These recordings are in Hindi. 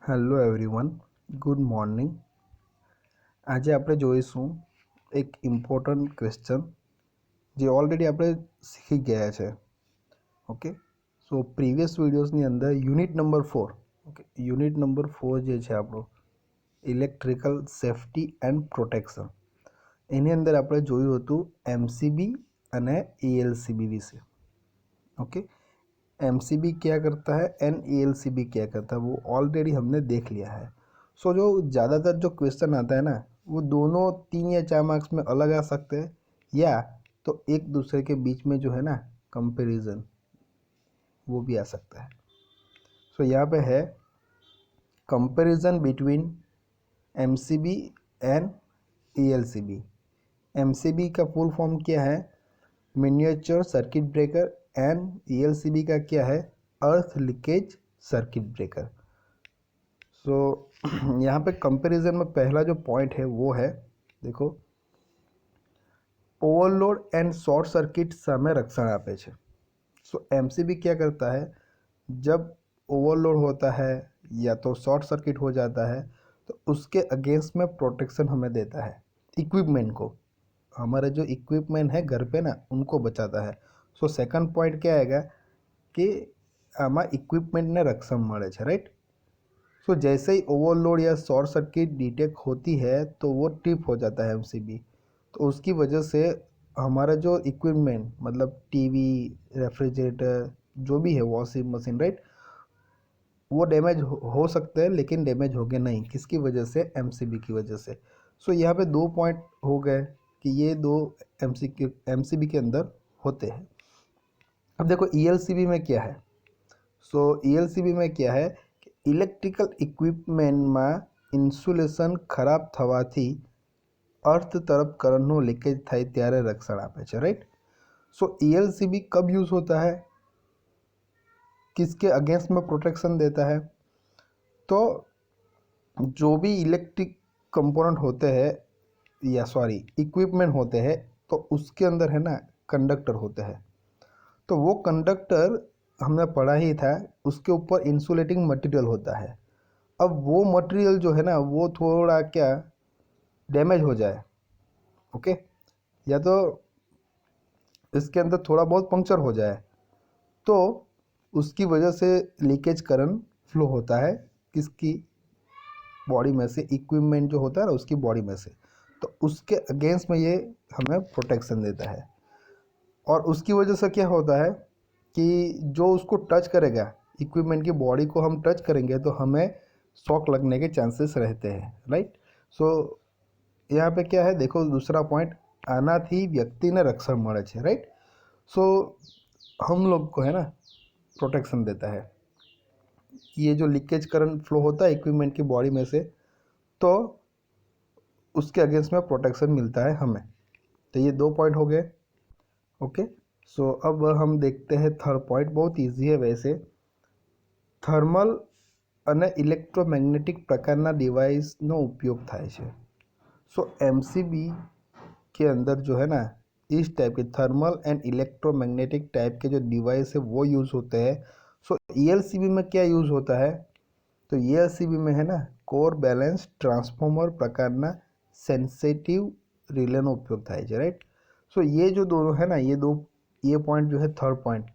Hello everyone, good morning. આજે આપણે જોઈશું એક ઇમ્પોર્ટન્ટ ક્વેશ્ચન જે ઓલરેડી આપણે શીખી ગયા છે. ઓકે, સો પ્રીવિયસ વિડીયોઝની અંદર unit number 4, okay, unit number 4 જે છે આપણું ઇલેક્ટ્રિકલ સેફ્ટી એન્ડ પ્રોટેક્શન, એની અંદર આપણે જોયું હતું એમસીબી અને ईएलसीबी વિશે. ओके, एमसीबी क्या करता है एंड ईएलसीबी क्या करता है वो ऑलरेडी हमने देख लिया है. सो जो ज़्यादातर जो क्वेश्चन आता है ना वो दोनों 3 या 4 मार्क्स में अलग आ सकते हैं या तो एक दूसरे के बीच में जो है ना कंपैरिजन वो भी आ सकता है. सो यहाँ पे है comparison between MCB and ELCB. MCB का फुल फॉर्म क्या है? Miniature circuit breaker. And ELCB का क्या है? Earth leakage circuit breaker. So यहाँ पे कंपैरिजन में पहला जो पॉइंट है वो है, देखो, ओवरलोड एंड शॉर्ट सर्किट सामे रक्षण आपे छे. सो एमसीबी क्या करता है, जब ओवरलोड होता है या तो शॉर्ट सर्किट हो जाता है तो उसके अगेंस्ट में प्रोटेक्शन हमें देता है. इक्विपमेंट को, हमारे जो इक्विपमेंट है घर पे ना उनको बचाता है. सो सेकंड पॉइंट क्या आएगा कि आमा इक्विपमेंट ने रक्षण મળે છે, राइट. सो जैसे ही ओवरलोड या शॉर्ट सर्किट डिटेक्ट होती है तो वो ट्रिप हो जाता है एमसीबी. तो उसकी वजह से हमारा जो इक्विपमेंट मतलब टीवी, रेफ्रिजरेटर, जो भी है, वॉशिंग मशीन, राइट, वो डैमेज हो सकते हैं लेकिन डैमेज होंगे नहीं. किसकी वजह से? एमसीबी की वजह से. सो यहाँ पे 2 पॉइंट हो गए कि ये 2 एमसीबी के अंदर होते हैं. अब देखो ईएलसीबी में क्या है. सो ईएलसीबी में क्या है कि इलेक्ट्रिकल इक्विपमेंट में इन्सुलेशन खराब થવાથી अर्थ तरफ करंटનું लीकेज થાય ત્યારે રક્ષણ આપે છે, राइट. सो ईएलसीबी कब यूज़ होता है, किसके अगेंस्ट में प्रोटेक्शन देता है? तो जो भी इलेक्ट्रिक कंपोनेंट होते हैं या सॉरी इक्विपमेंट होते हैं तो उसके अंदर है ना कंडक्टर होते हैं. तो वो कंडक्टर हमने पढ़ा ही था, उसके ऊपर इंसुलेटिंग मटेरियल होता है. अब वो मटेरियल जो है ना वो थोड़ा क्या डैमेज हो जाए, ओके, या तो इसके अंदर थोड़ा बहुत पंक्चर हो जाए तो उसकी वजह से लीकेज करंट फ्लो होता है. किसकी बॉडी में से? इक्विपमेंट जो होता है ना उसकी बॉडी में से. तो उसके अगेंस्ट में ये हमें प्रोटेक्शन देता है. और उसकी वजह से क्या होता है कि जो उसको टच करेगा, इक्विपमेंट की बॉडी को हम टच करेंगे तो हमें शॉक लगने के चांसेस रहते हैं, राइट. सो यहाँ पे क्या है, देखो दूसरा पॉइंट, आनाथी व्यक्ति ने रक्षण મળે છે, राइट. सो हम लोग को है ना प्रोटेक्शन देता है. ये जो लीकेज करंट फ्लो होता है इक्विपमेंट की बॉडी में से तो उसके अगेंस्ट में प्रोटेक्शन मिलता है हमें. तो ये 2 पॉइंट हो गए. ओके, सो अब हम देखते हैं थर्ड पॉइंट. बहुत इजी है वैसे. थर्मल અને ઇલેક્ટ્રોમેગ્નેટિક પ્રકારના ડિવાઇસનો ઉપયોગ થાય છે. सो एमसीबी के अंदर जो है ना इस टाइप के थर्मल एंड इलेक्ट्रोमैग्नेटिक टाइप के जो डिवाइस है वो यूज़ होते हैं. सो ईएलसीबी में क्या यूज़ होता है, तो ईएलसीबी में है ना कोर बैलेंस ट्रांसफॉर्मर प्रकारना सेंसिटिव रिलेનો उपयोग થાય છે, राइट. सो ये जो दोनों है ना ये पॉइंट जो है थर्ड पॉइंट,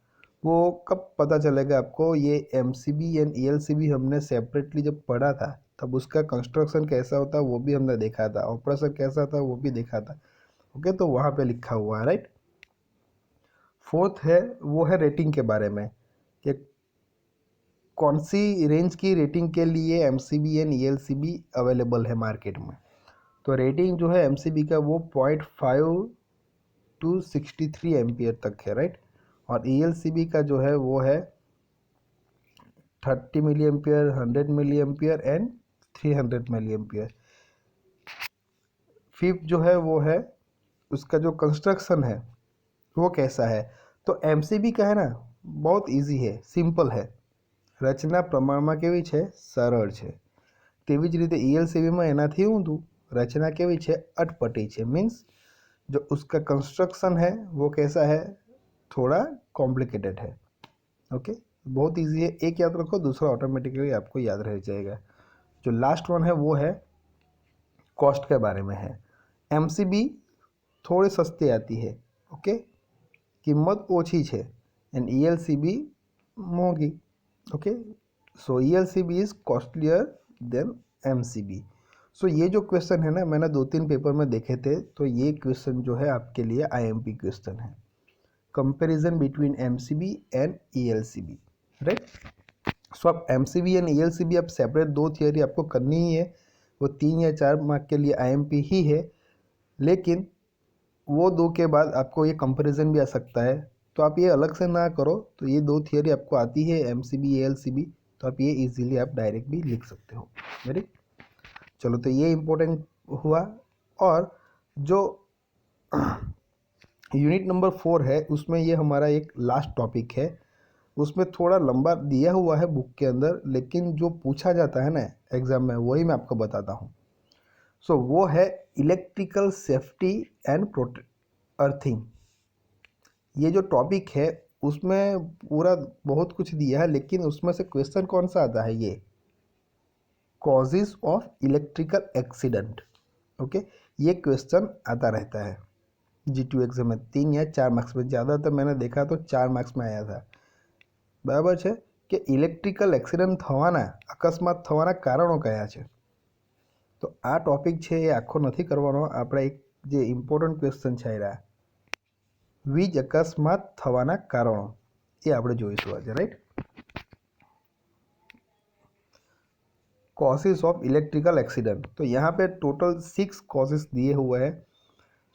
वो कब पता चलेगा आपको? ये एमसीबी एंड ईएलसीबी हमने सेपरेटली जब पढ़ा था तब उसका कंस्ट्रक्शन कैसा होता है वो भी हमने देखा था, ऑपरेशन कैसा था वो भी देखा था. ओके, तो वहाँ पे लिखा हुआ है, राइट. फोर्थ है वो है रेटिंग के बारे में कि कौन सी रेंज की रेटिंग के लिए एमसीबी एंड ईएलसीबी अवेलेबल है मार्केट में. तो रेटिंग जो है एमसीबी का वो 0.5 to 63 एम्पियर तक है, राइट. और ईएलसीबी का जो है वो है 30 milliampere, 100 milliampere and 300 milliampere. Fifth जो है वो है उसका जो कंस्ट्रक्शन है वो कैसा है. तो एमसीबी का है ना बहुत इजी है, सिंपल है. रचना प्रमाणમાં કેવી છે? સરળ છે. તેવી જ રીતે ईएलसीबीમાં એનાથી ઊંધું, रचना કેવી છે? अटपटी છે. मीन्स जो उसका कंस्ट्रक्शन है वो कैसा है? थोड़ा कॉम्प्लिकेटेड है. ओके, बहुत इजी है. एक याद रखो, दूसरा ऑटोमेटिकली आपको याद रह जाएगा. जो लास्ट वन है वो है कॉस्ट के बारे में है। एमसीबी थोड़ी सस्ती आती है, ओके, किंमत ओછી છે, एंड ईएलसीबी મોંઘી, okay. So ELCB is costlier than MCB. So ये जो क्वेश्चन है ना, मैंने 2-3 पेपर में देखे थे, तो ये क्वेश्चन जो है आपके लिए आईएमपी क्वेश्चन है, comparison between MCB and ELCB, right. So आप एमसीबी एंड ईएलसीबी आप सेपरेट दो थियरी आपको करनी ही है, वो 3 या 4 मार्क के लिए आईएमपी ही है, लेकिन वो दो के बाद आपको ये कंपैरिजन भी आ सकता है, तो आप ये अलग से ना करो, तो ये दो थियरी आपको आती है एमसीबी ईएलसीबी, तो आप ये इजीली आप डायरेक्ट भी लिख सकते हो, वेरी। चलो, तो ये इम्पोर्टेंट हुआ। और जो यूनिट नंबर 4 है उसमें ये हमारा एक लास्ट टॉपिक है, उसमें थोड़ा लंबा दिया हुआ है बुक के अंदर, लेकिन जो पूछा जाता है ना एग्ज़ाम में वही मैं आपको बताता हूँ। सो वो है इलेक्ट्रिकल सेफ्टी एंड अर्थिंग। ये जो टॉपिक है उसमें पूरा बहुत कुछ दिया है, लेकिन उसमें से क्वेश्चन कौन सा आता है, ये causes of electrical accident, okay. ये क्वेश्चन आता रहता है G2 एग्जाम में 3 या 4 मार्क्स में, ज़्यादातर मैंने देखा तो 4 मार्क्स में आया था, बराबर है। कि ઇલેક્ટ્રિકલ એક્સિડન્ટ થવાના અકસ્માત થવાના કારણો કયા છે, તો આ ટોપિક છે એ આખો નથી કરવાનો, આપણે એક જે ઇમ્પોર્ટન્ટ ક્વેશ્ચન છે એરા વીજ અકસ્માત થવાના કારણો એ આપણે જોઈશું આજે, right. Causes of electrical accident, तो यहाँ पे टोटल 6 कॉजेज दिए हुए हैं।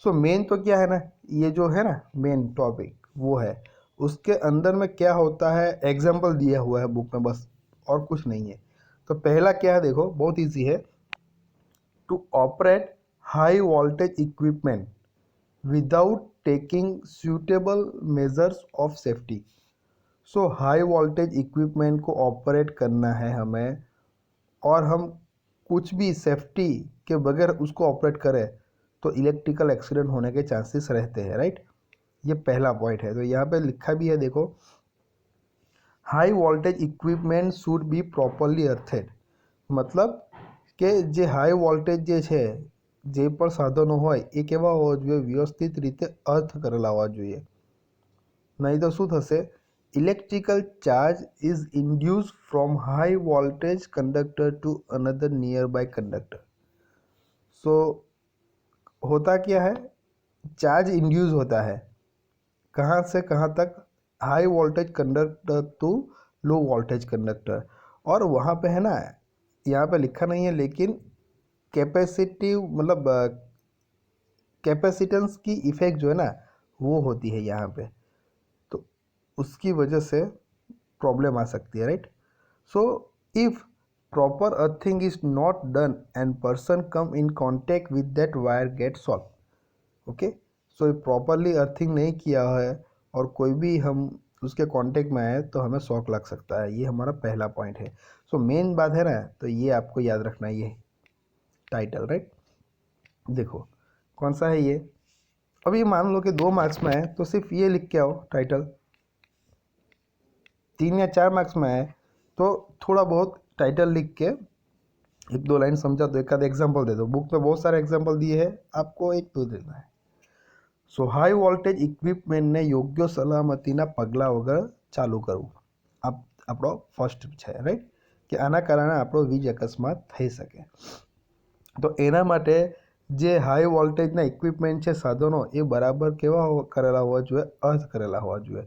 सो मेन तो क्या है ना, ये जो है ना मेन टॉपिक वो है, उसके अंदर में क्या होता है एग्जाम्पल दिया हुआ है बुक में, बस और कुछ नहीं है। तो पहला क्या है देखो, बहुत इजी है, to operate high voltage equipment without taking suitable measures of safety. So high voltage equipment को ऑपरेट करना है हमें, और हम कुछ भी सेफ्टी के बगैर उसको ऑपरेट करें तो इलेक्ट्रिकल एक्सीडेंट होने के चांसेस रहते हैं, राइट। ये पहला पॉइंट है। तो यहाँ पे लिखा भी है देखो, high voltage equipment should be properly earthed, मतलब કે જે હાઈ વોલ્ટેજ જે છે જે પણ સાધનો હોય એ કેવા હોવા જોઈએ, વ્યવસ્થિત રીતે અર્થ કરેલા હોવા જોઈએ, નહીં તો શું થશે, electrical charge is induce from high voltage conductor to another nearby conductor. So होता क्या है, चार्ज इंड्यूस होता है कहाँ से कहाँ तक, high voltage conductor to low voltage conductor, और वहाँ पे है ना, यहाँ पे लिखा नहीं है लेकिन कैपेसिटिव मतलब कैपेसिटेंस की इफ़ेक्ट जो है ना वो होती है यहाँ पे, तो उसकी वजह से प्रॉब्लम आ सकती है, right. So if proper earthing is not done and person come in contact with that wire gate shock, okay. So properly earthing नहीं किया है और कोई भी हम उसके कांटेक्ट में आए तो हमें शॉक लग सकता है, ये हमारा पहला पॉइंट है। सो मेन बात है ना, तो ये आपको याद रखना है, ये टाइटल, राइट। देखो कौन सा है ये, अभी मान लो कि 2 मार्क्स में है तो सिर्फ ये लिख के आओ टाइटल, 3 या 4 मार्क्स में है तो थोड़ा बहुत टाइटल लिख के 1-2 लाइन समझा दो, एक आध एग्जाम्पल दे दो, बुक में बहुत सारे एग्जाम्पल दिए हैं, आपको 1-2 देना है। सो हाई वोल्टेज इक्विपमेंट ने योग्य सलामतीना पगला वगर चालू करવું, આપણો ફર્સ્ટ છે, રાઈટ, કે આના કારણે આપણો વીજ અકસ્માત થઈ શકે। તો એના માટે જે હાઈ વોલ્ટેજના ઇક્વિપમેન્ટ છે, સાધનો, એ બરાબર કેવા કરેલા હોવા જોઈએ, અર્થ કરેલા હોવા જોઈએ।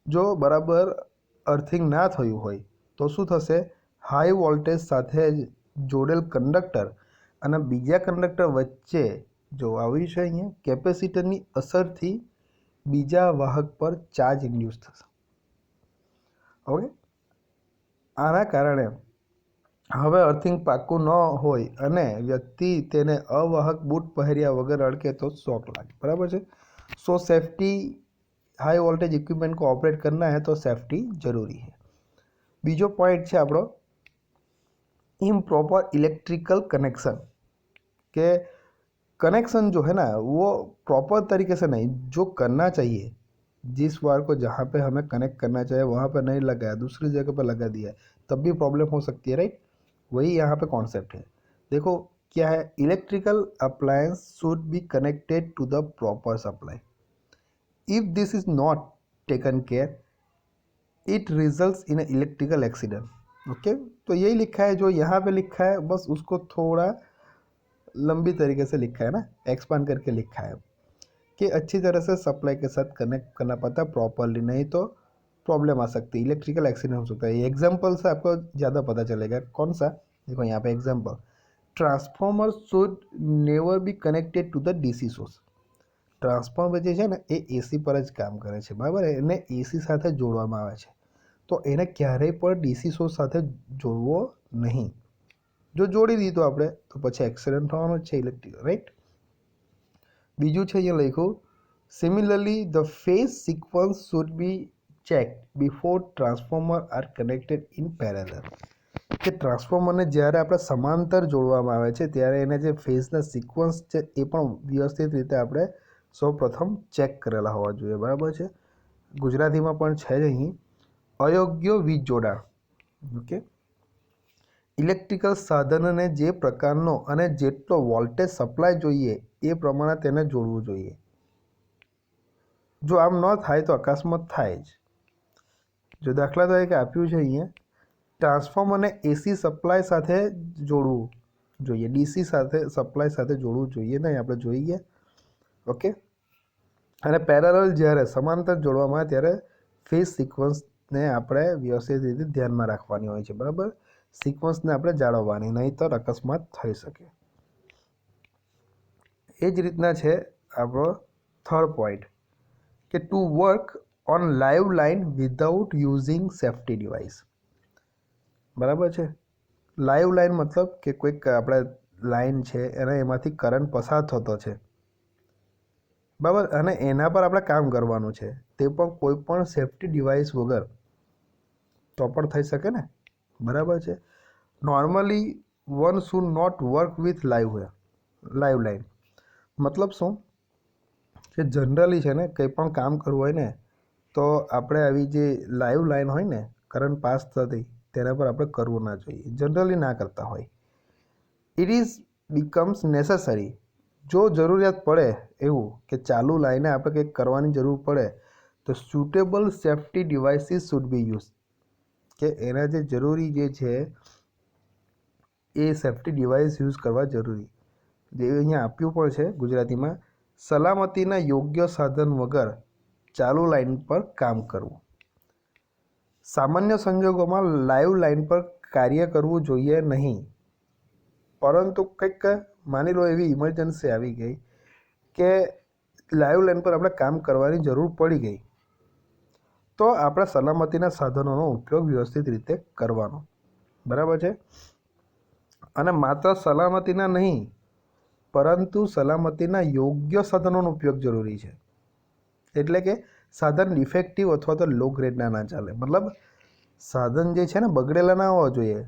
જો બરાબર અર્થિંગ ના થયું હોય તો શું થશે, હાઈ વોલ્ટેજ સાથે જોડેલ કંડક્ટર અને બીજા કંડક્ટર વચ્ચે जो આવ્યું છે અહીંયા કેપેસિટરની અસરથી બીજા વાહક પર ચાર્જ ઇન્ડ્યુસ થશે, ઓકે। આના કારણે હવે અર્થિંગ પાક્કું ન હોય અને વ્યક્તિ તેને અવાહક બૂટ પહેર્યા વગર અડકે તો શોક લાગે, બરાબર છે। सो सेफ्टी, हाई वोल्टेज इक्विपमेंट को ऑपरेट करना है तो सेफ्टी जरूरी है। बीजो पॉइंट है આપણો इम्प्रॉपर इलेक्ट्रिकल कनेक्शन, के कनेक्शन जो है ना वो प्रॉपर तरीके से नहीं, जो करना चाहिए जिस वायर को जहाँ पे हमें कनेक्ट करना चाहिए वहाँ पे नहीं लगाया, दूसरी जगह पे लगा दिया, तब भी प्रॉब्लम हो सकती है, राइट। वही यहाँ पे कॉन्सेप्ट है। देखो क्या है, electrical appliance should be connected to the proper supply. If this is not taken care it results in electrical accident. Okay, तो यही लिखा है, जो यहाँ पे लिखा है बस उसको थोड़ा लंबी तरीके से लिखा है ना, एक्सपांड करके लिखा है कि अच्छी तरह से सप्लाई के साथ कनेक्ट करना पड़ता है प्रॉपरली, नहीं तो प्रॉब्लम आ सकती है, इलेक्ट्रिकल एक्सीडेंट हो सकता है। ये एग्जाम्पल से आपको ज़्यादा पता चलेगा। कौन सा, देखो यहाँ पे example, transformer should never be connected to the DC source. Transformer જે છે ને એ એસી પર જ કામ કરે છે, બરાબર, એને એસી સાથે જોડવામાં આવે છે, તો એને ક્યારેય પણ ડીસી સોર્સ સાથે જોડવો નહીં। જો જોડી દીધો આપણે તો પછી એક્સિડન્ટ થવાનો જ છે ઇલેક્ટ્રિક, રાઈટ। બીજું છે અહીંયા લખ્યું, similarly the phase sequence should be check before transformer are connected in parallel. કે ટ્રાન્સફોર્મરને જ્યારે આપણે સમાંતર જોડવામાં આવે છે ત્યારે એને જે ફેઝના સિક્વન્સ છે એ પણ વ્યવસ્થિત રીતે આપણે સૌપ્રથમ ચેક કરેલા હોવા જોઈએ, બરાબર છે। ગુજરાતીમાં પણ છે જ અહીં, અયોગ્ય વીજ જોડાણ। ઓકે, ઇલેક્ટ્રિકલ સાધનને જે પ્રકારનો અને જેટલો વોલ્ટેજ સપ્લાય જોઈએ એ પ્રમાણે તેને જોડવું જોઈએ। જો આમ ન થાય તો અકસ્માત થાય જ। જો દાખલા તરીકે આપ્યું છે અહીંયા, ટ્રાન્સફોર્મરને એસી સપ્લાય સાથે જોડવું જોઈએ, ડીસી સાથે સપ્લાય સાથે જોડવું જોઈએ નહીં, આપણે જોઈએ। ઓકે, અને પેરેલલ જ્યારે સમાંતર જોડવામાં આવે ત્યારે ફેઝ સિક્વન્સને આપણે વ્યવસ્થિત રીતે ધ્યાનમાં રાખવાની હોય છે, બરાબર। સિક્વન્સને આપણે જાળવવાની, નહીંતર અકસ્માત થઈ શકે। એ જ રીતના છે આપણો થર્ડ પોઈન્ટ કે to work on live line without using safety device, બરાબર છે। લાઈવ લાઇન મતલબ કે કોઈક આપણે લાઇન છે અને એમાંથી કરંટ પસાર થતો છે, બરાબર, અને એના પર આપણે કામ કરવાનું છે, તે પણ કોઈ પણ સેફ્ટી ડિવાઇસ વગર તો પણ થઈ શકે ને, બરાબર છે। Normally one should not work with live line. મતલબ શું કે જનરલી છે ને કંઈ પણ કામ કરવું હોય ને તો આપણે આવી જે લાઈવ લાઇન હોય ને કરંટ પાસ થતી તેના પર આપણે કરવું ના જોઈએ, જનરલી ના કરતા હોય। ઇટ ઇઝ બીકમ્સ નેસેસરી, જો જરૂરિયાત પડે એવું કે ચાલુ લાઈને આપણે કંઈક કરવાની જરૂર પડે તો suitable safety devices should be use, કે એના જે જરૂરી જે છે એ સેફ્ટી ડિવાઇસ યુઝ કરવા જરૂરી। જે અહીંયા આપ્યું પણ છે ગુજરાતીમાં, સલામતીના યોગ્ય સાધન વગર ચાલુ લાઇન પર કામ કરવું। સામાન્ય સંજોગોમાં લાઈવ લાઇન પર કાર્ય કરવું જોઈએ નહીં, પરંતુ કંઈક માની લો એવી ઇમરજન્સી આવી ગઈ કે લાઈવ લાઇન પર આપણે કામ કરવાની જરૂર પડી ગઈ તો આપણે સલામતીના સાધનોનો ઉપયોગ વ્યવસ્થિત રીતે કરવાનો, બરાબર છે। અને માત્ર સલામતીના નહીં પરંતુ સલામતીના યોગ્ય સાધનોનો ઉપયોગ જરૂરી છે। એટલે કે સાધન ડિફેક્ટિવ અથવા તો લો ગ્રેડના ના ચાલે, મતલબ સાધન જે છે ને બગડેલા ના હોવા જોઈએ,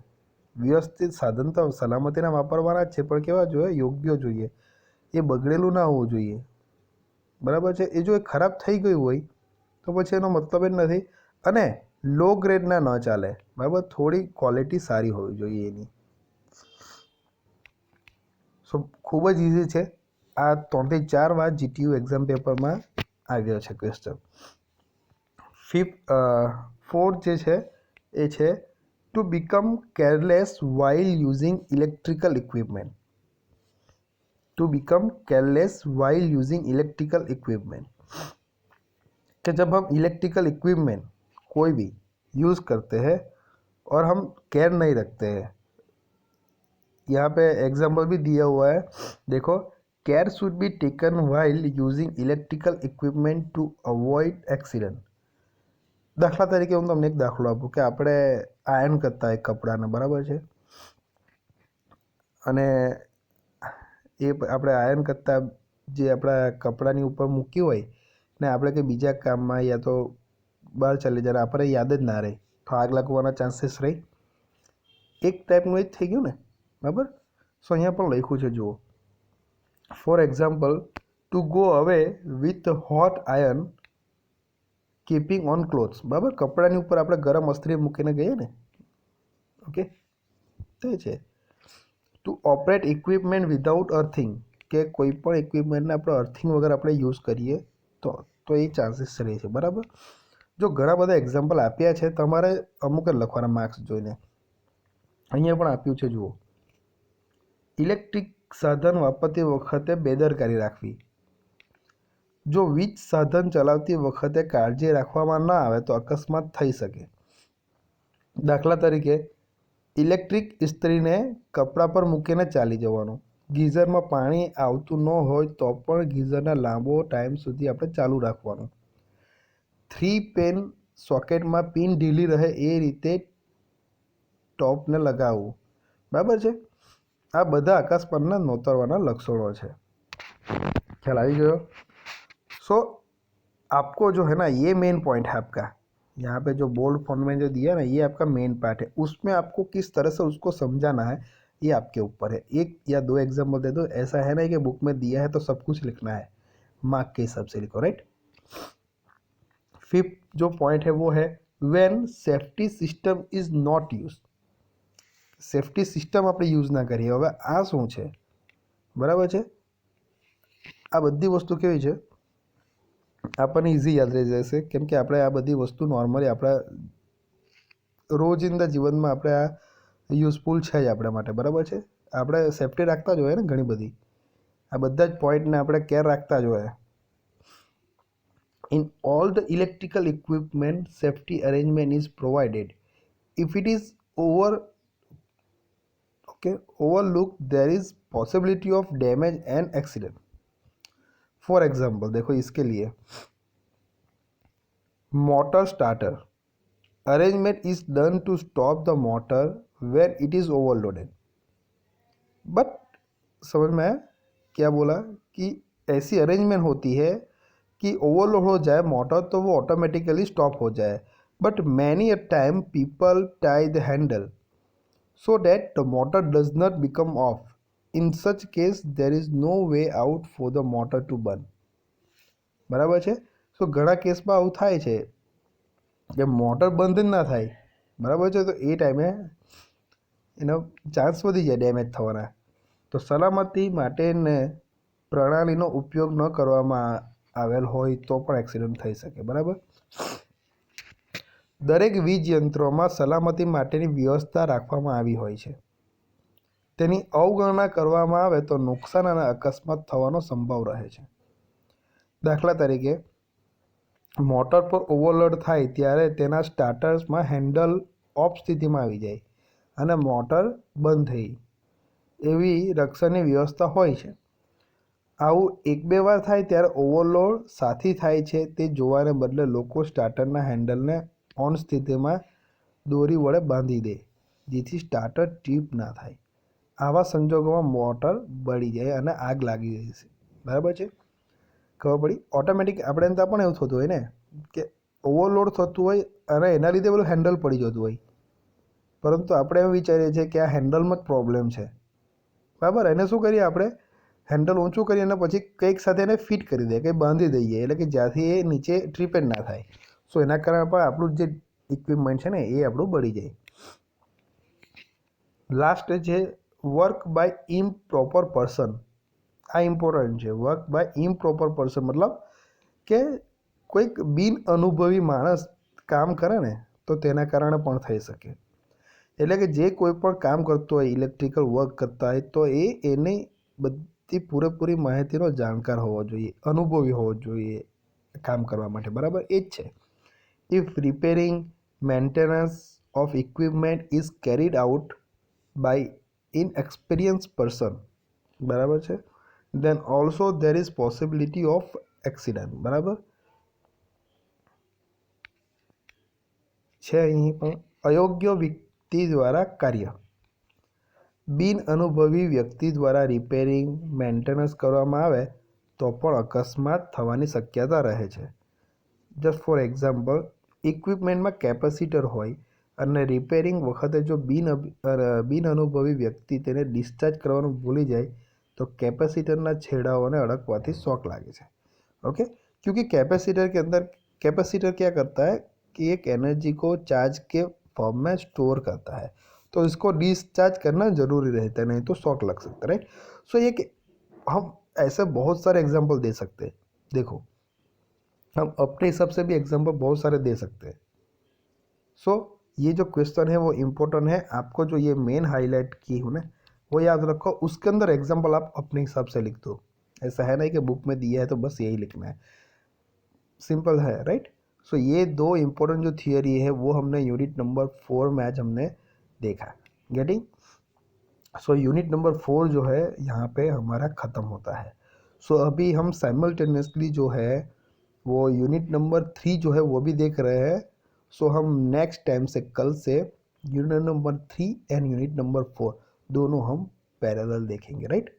વ્યવસ્થિત સાધન તો સલામતીના વાપરવાના જ છે પણ કેવા જોઈએ, યોગ્ય જોઈએ, એ બગડેલું ના હોવું જોઈએ, બરાબર છે। એ જો એ ખરાબ થઈ ગયું હોય તો પછી એનો મતલબ જ નથી, અને લો ગ્રેડના ન ચાલે, બરાબર, થોડી ક્વોલિટી સારી હોવી જોઈએ એની। સો ખૂબ જ ઇઝી છે, આ 3 થી 4 વાર જીટીયુ એક્ઝામ પેપરમાં આવ્યો છે ક્વેશ્ચન। ફોર્થ જે છે એ છે to become careless while using electrical equipment. To become careless while using electrical equipment, कि जब हम इलेक्ट्रिकल इक्विपमेंट कोई भी यूज़ करते हैं और हम केयर नहीं रखते हैं, यहाँ पे एग्जाम्पल भी दिया हुआ है, देखो, care should be taken while using electrical equipment to avoid accident. दाखला तरीके हूँ तमने एक दाखलो आपूँ कि આપણે આયર્ન કરતા હોય કપડાને, બરાબર છે, અને એ આપણે આયર્ન કરતા જે આપણા કપડાની ઉપર મૂકી હોય ને આપણે કંઈ બીજા કામમાં યા તો બહાર ચાલી જાય, આપણે યાદ જ ના રહે તો આગ લાગવાના ચાન્સીસ રહે, એક ટાઈપનું એ જ થઈ ગયું ને, બરાબર। સો અહીંયા પણ લખ્યું છે, જુઓ, ફોર એક્ઝામ્પલ, ટુ ગો અવે with hot iron keeping on clothes, બરાબર, કપડાની ઉપર આપણે ગરમ અસ્ત્રી મૂકીને ગઈએ ને, ઓકે, તે છે two operate equipment without earthing, કે કોઈ પણ ઇક્વિપમેન્ટને આપણે અર્થિંગ વગર આપણે યુઝ કરીએ તો એ ચાન્સીસ રહે છે, બરાબર. જો ઘણા બધા એક્ઝામ્પલ આપ્યા છે, તમારે અમુક જ લખવાના માર્ક્સ જોઈને. અહીંયા પણ આપ્યું છે, જુઓ. ઇલેક્ટ્રિક સાધન વાપરતી વખતે બેદરકારી રાખવી. જો વીજ સાધન ચલાવતી વખતે કાળજી રાખવામાં ન આવે તો અકસ્માત થઈ શકે. દાખલા તરીકે ઇલેક્ટ્રિક ઇસ્ત્રીને કપડા પર મૂકીને ચાલી જવાનું. ગીઝરમાં પાણી આવતું ન હોય તો પણ ગીઝરને લાંબો ટાઈમ સુધી આપણે ચાલુ રાખવાનું. 3 પેન સોકેટમાં પિન ઢીલી રહે એ રીતે ટોપને લગાવવું, બરાબર છે. આ બધા અકસ્માતને નોતરવાના લક્ષણો છે. ખ્યાલ આવી गयो. सो आपको जो है ना ये मेन पॉइंट है आपका, यहाँ पे जो बोल्ड फॉन्ट में जो दिया ना ये आपका मेन पार्ट है, उसमें आपको किस तरह से उसको समझाना है ये आपके ऊपर है. एक या दो एग्जाम्पल दे दो, ऐसा है ना कि बुक में दिया है तो सब कुछ लिखना है, मार्क के हिसाब से लिखो, राइट. 5th जो पॉइंट है वो है when safety system is not use. Safety system આપણે યુઝ ના કરીએ. હવે આ શું છે, બરાબર છે. આ બધી વસ્તુ કેવી છે, આપણને ઇઝી યાદ રહી જશે, કેમ કે આપણે આ બધી વસ્તુ નોર્મલી આપણા રોજિંદા જીવનમાં આપણે આ યુઝફુલ છે જ આપણા માટે, બરાબર છે. આપણે સેફટી રાખતા જ હોય ને ઘણી બધી, આ બધા જ પોઈન્ટને આપણે કેર રાખતા જ હોય. In all the electrical equipment safety arrangement is provided. If it is overlooked there is possibility of damage and accident. For example देखो इसके लिए motor starter arrangement is done to stop the motor when it is overloaded. But समझ में आया क्या बोला, कि ऐसी अरेंजमेंट होती है कि ओवरलोड हो जाए मोटर तो वो ऑटोमेटिकली स्टॉप हो जाए. But many a time people tie the handle so that the motor does not become off. In such case there is no way out for the motor to burn. બરાબર છે. સો ઘણા કેસમાં આવું થાય છે કે મોટર બંધ જ ના થાય, બરાબર છે, તો એ ટાઈમે એનો ચાન્સ વધી જાય ડેમેજ થવાના. તો સલામતી માટેને પ્રણાલીનો ઉપયોગ ન કરવામાં આવેલ હોય તો પણ એક્સિડન્ટ થઈ શકે, બરાબર. દરેક વીજ યંત્રોમાં સલામતી માટેની વ્યવસ્થા રાખવામાં આવી હોય છે. તેની અવગણના કરવામાં આવે તો નુકસાન અને અકસ્માત થવાનો સંભવ રહે છે. દાખલા તરીકે મોટર પર ઓવરલોડ થાય ત્યારે તેના સ્ટાર્ટર્સમાં હેન્ડલ ઓફ સ્થિતિમાં આવી જાય અને મોટર બંધ થઈ એવી રક્ષણની વ્યવસ્થા હોય છે. આવું 1-2 વાર થાય ત્યારે ઓવરલોડ સાથી થાય છે તે જોવાને બદલે લોકો સ્ટાર્ટરના હેન્ડલને ઓન સ્થિતિમાં દોરી વડે બાંધી દે જેથી સ્ટાર્ટર ટ્રીપ ના થાય. આવા સંજોગોમાં મોટર બળી જાય અને આગ લાગી જાય છે, બરાબર છે. ખબર પડી. ઓટોમેટિક આપણે ત્યાં પણ એવું થતું હોય ને કે ઓવરલોડ થતું હોય અને એના લીધે પેલું હેન્ડલ પડી જતું હોય, પરંતુ આપણે એમ વિચારીએ છીએ કે આ હેન્ડલમાં જ પ્રોબ્લેમ છે, બરાબર. એને શું કરીએ આપણે, હેન્ડલ ઊંચું કરીએ અને પછી કંઈક સાથે એને ફિટ કરી દઈએ, કંઈ બાંધી દઈએ, એટલે કે જ્યાંથી એ નીચે ટ્રીપેજ ના થાય. સો એના કારણે પણ આપણું જે ઇક્વિપમેન્ટ છે ને એ આપણું બળી જાય. લાસ્ટ છે વર્ક બાય ઇમ્પ્રોપર પર્સન. આ ઇમ્પોર્ટન્ટ છે. વર્ક બાય ઇમ્પ્રોપર પર્સન મતલબ કે કોઈક બિન અનુભવી માણસ કામ કરે ને તો તેના કારણે પણ થઈ શકે. એટલે કે જે કોઈ પણ કામ કરતો હોય, ઇલેક્ટ્રિકલ વર્ક કરતા હોય, તો એની બધી પૂરેપૂરી માહિતીનો જાણકાર હોવો જોઈએ, અનુભવી હોવો જોઈએ કામ કરવા માટે, બરાબર. એ જ છે. If repairing maintenance of equipment is carried out by inexperience person, બરાબર છે, then also there is possibility of accident, બરાબર છે. અહીં પણ અયોગ્ય વ્યક્તિ દ્વારા કાર્ય. બિન અનુભવી વ્યક્તિ દ્વારા રિપેરિંગ મેન્ટેનન્સ કરવામાં આવે તો પણ અકસ્માત થવાની શક્યતા રહે છે. જસ્ટ ફોર એક્ઝામ્પલ, ઇક્વિપમેન્ટમાં કેપેસિટર હોય અને રિપેરિંગ વખતે જો બિન અનુભવી વ્યક્તિ તેને ડિસ્ચાર્જ કરવાનું ભૂલી જાય તો કેપેસિટરના છેડાઓને અડકવાથી શોક લાગે છે. ओके, क्योंकि कैपेसिटर के अंदर कैपेसिटर क्या करता है कि एक एनर्जी को चार्ज के फॉर्म में स्टोर करता है. तो इसको डिस्चार्ज करना ज़रूरी रहता है, नहीं तो शॉक लग सकता है, राइट। सो ये कि हम ऐसे बहुत सारे एग्जांपल दे सकते हैं। देखो, हम अपने हिसाब से भी एग्जांपल बहुत सारे दे सकते हैं। सो ये जो क्वेश्चन है वो इम्पोर्टेंट है, आपको जो ये मेन हाईलाइट की हूँ ना वो याद रखो, उसके अंदर एग्जांपल आप अपने हिसाब से लिख दो। ऐसा है नहीं कि बुक में दिया है तो बस यही लिखना है, सिंपल है, राइट। सो ये दो इम्पोर्टेंट जो थियरी है वो हमने यूनिट नंबर 4 में आज हमने देखा, गेटिंग। सो यूनिट नंबर 4 जो है यहाँ पे हमारा ख़त्म होता है। सो अभी हम साइमल्टेनियसली जो है वो यूनिट नंबर 3 जो है वो भी देख रहे हैं। सो हम नेक्स्ट टाइम से, कल से, unit number 3 and unit number 4 दोनों हम पैरेलल देखेंगे, राइट।